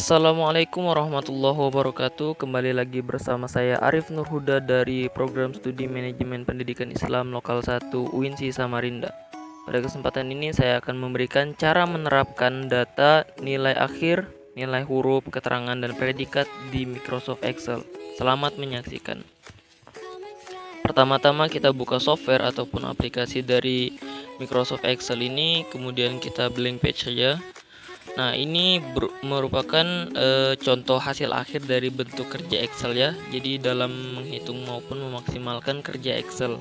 Assalamualaikum warahmatullahi wabarakatuh. Kembali lagi bersama saya Arif Nurhuda dari Program Studi Manajemen Pendidikan Islam Lokal 1 UINSI Samarinda. Pada kesempatan ini saya akan memberikan cara menerapkan data nilai akhir, nilai huruf, keterangan, dan predikat di Microsoft Excel. Selamat menyaksikan. Pertama-tama kita buka software ataupun aplikasi dari Microsoft Excel ini, kemudian kita blank page saja. Nah, ini merupakan contoh hasil akhir dari bentuk kerja Excel ya. Jadi dalam menghitung maupun memaksimalkan kerja Excel.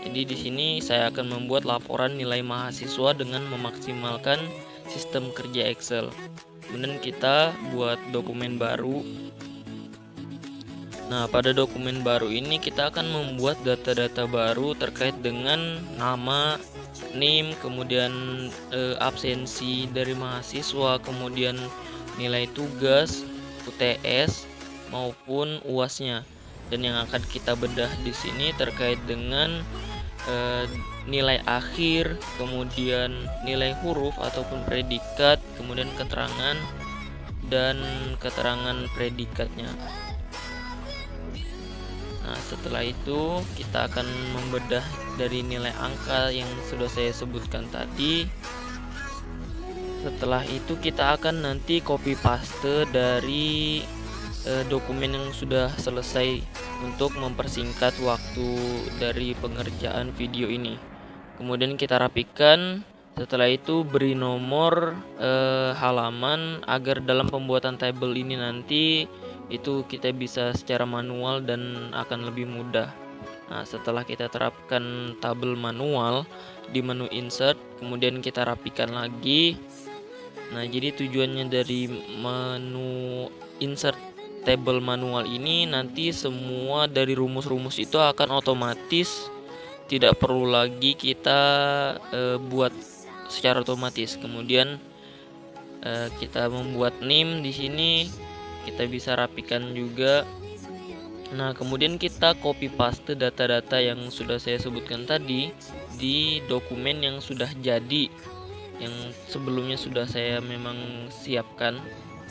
Jadi di sini saya akan membuat laporan nilai mahasiswa dengan memaksimalkan sistem kerja Excel. Kemudian kita buat dokumen baru. Nah, pada dokumen baru ini kita akan membuat data-data baru terkait dengan nama, NIM, kemudian absensi dari mahasiswa, kemudian nilai tugas, UTS maupun UAS-nya. Dan yang akan kita bedah di sini terkait dengan nilai akhir, kemudian nilai huruf ataupun predikat, kemudian keterangan dan keterangan predikatnya. Nah, setelah itu kita akan membedah dari nilai angka yang sudah saya sebutkan tadi. Setelah itu kita akan nanti copy paste dari dokumen yang sudah selesai untuk mempersingkat waktu dari pengerjaan video ini. Kemudian kita rapikan. Setelah itu beri nomor halaman agar dalam pembuatan tabel ini nanti itu kita bisa secara manual dan akan lebih mudah. Nah, setelah kita terapkan tabel manual di menu insert, kemudian kita rapikan lagi. Nah, jadi tujuannya dari menu insert tabel manual ini nanti semua dari rumus-rumus itu akan otomatis, tidak perlu lagi kita buat secara otomatis. Kemudian kita membuat NIM di sini kita bisa rapikan juga. Nah, kemudian kita copy paste data-data yang sudah saya sebutkan tadi di dokumen yang sudah jadi, yang sebelumnya sudah saya memang siapkan.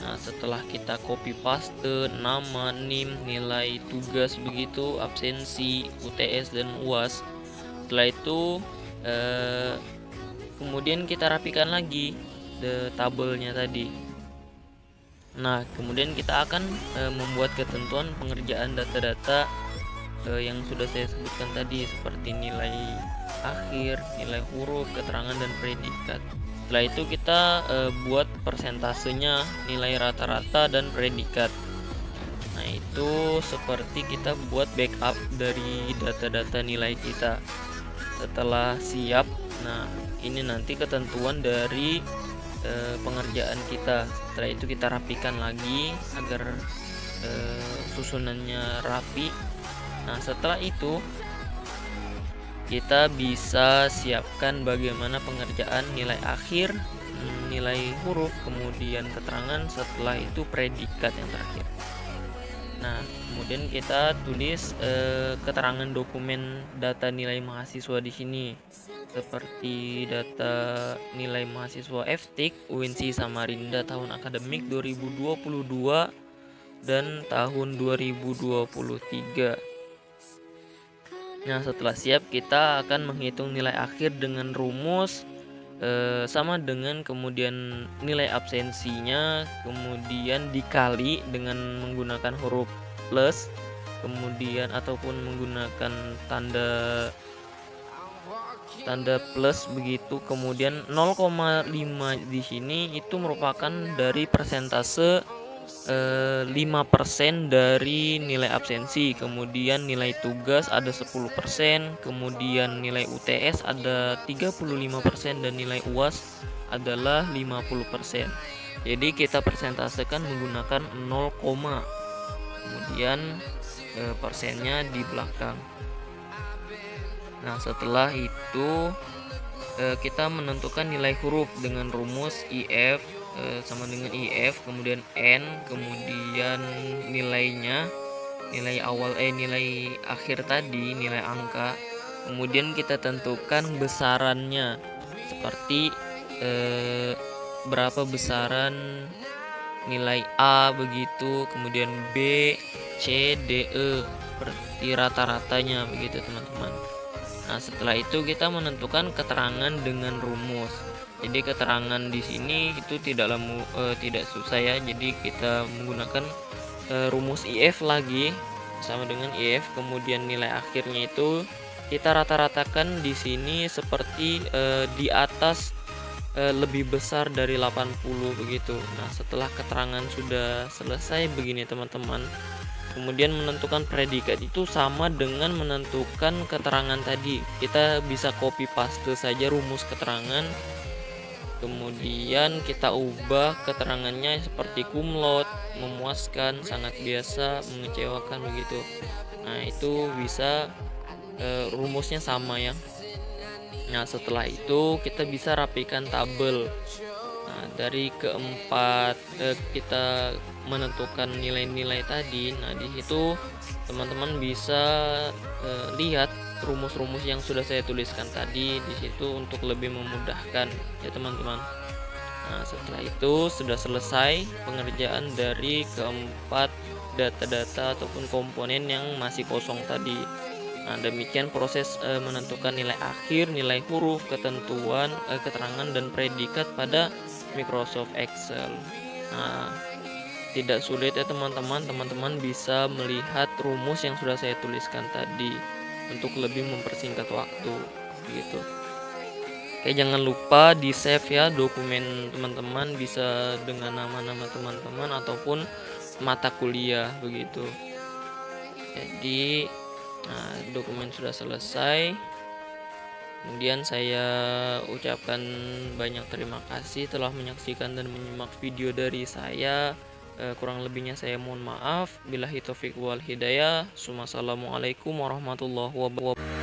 Nah, setelah kita copy paste nama, NIM, nilai tugas begitu, absensi, UTS dan UAS. Setelah itu kemudian kita rapikan lagi tabelnya tadi. Nah, kemudian kita akan membuat ketentuan pengerjaan data-data yang sudah saya sebutkan tadi, seperti nilai akhir, nilai huruf, keterangan, dan predikat. Setelah itu kita buat persentasenya, nilai rata-rata, dan predikat. Nah, itu seperti kita buat backup dari data-data nilai kita. Setelah siap, nah ini nanti ketentuan dari pengerjaan kita. Setelah itu kita rapikan lagi agar susunannya rapi. Nah, setelah itu kita bisa siapkan bagaimana pengerjaan nilai akhir, nilai huruf, kemudian keterangan, setelah itu predikat yang terakhir. Nah, kemudian kita tulis keterangan dokumen data nilai mahasiswa di sini, seperti data nilai mahasiswa FTIK UINSI Samarinda tahun akademik 2022 dan tahun 2023. Nah, setelah siap kita akan menghitung nilai akhir dengan rumus sama dengan kemudian nilai absensinya, kemudian dikali dengan menggunakan huruf plus, kemudian ataupun menggunakan tanda plus begitu. Kemudian 0,5 di sini itu merupakan dari persentase 5% dari nilai absensi, kemudian nilai tugas ada 10%, kemudian nilai UTS ada 35% dan nilai UAS adalah 50%. Jadi kita persentasekan menggunakan 0, kemudian persennya di belakang. Nah, setelah itu kita menentukan nilai huruf dengan rumus IF sama dengan IF, kemudian N, kemudian nilainya, nilai awal nilai akhir tadi, nilai angka. Kemudian kita tentukan besarannya, seperti berapa besaran nilai A begitu, kemudian B, C, D, E seperti rata-ratanya begitu teman-teman. Nah, setelah itu kita menentukan keterangan dengan rumus. Jadi keterangan di sini itu tidak susah ya. Jadi kita menggunakan rumus IF lagi sama dengan IF, kemudian nilai akhirnya itu kita rata-ratakan di sini seperti di atas lebih besar dari 80 begitu. Nah, setelah keterangan sudah selesai begini teman-teman, kemudian menentukan predikat itu sama dengan menentukan keterangan tadi. Kita bisa copy paste saja rumus keterangan, kemudian kita ubah keterangannya seperti cum laude, memuaskan, sangat biasa, mengecewakan begitu. Nah, itu bisa rumusnya sama ya. Nah, setelah itu kita bisa rapikan tabel. Nah, dari keempat kita menentukan nilai-nilai tadi. Nah, di situ teman-teman bisa lihat rumus-rumus yang sudah saya tuliskan tadi di situ untuk lebih memudahkan ya teman-teman. Nah, setelah itu sudah selesai pengerjaan dari keempat data-data ataupun komponen yang masih kosong tadi. Nah, demikian proses menentukan nilai akhir, nilai huruf, ketentuan, keterangan dan predikat pada Microsoft Excel. Nah, tidak sulit ya teman-teman. Teman-teman bisa melihat rumus yang sudah saya tuliskan tadi untuk lebih mempersingkat waktu gitu. Oke, jangan lupa di save ya dokumen teman-teman, bisa dengan nama-nama teman-teman ataupun mata kuliah begitu. Jadi dokumen sudah selesai. Kemudian saya ucapkan banyak terima kasih telah menyaksikan dan menyimak video dari saya. Kurang lebihnya saya mohon maaf. Billahi taufiq wal hidayah. Assalamualaikum warahmatullahi wabarakatuh.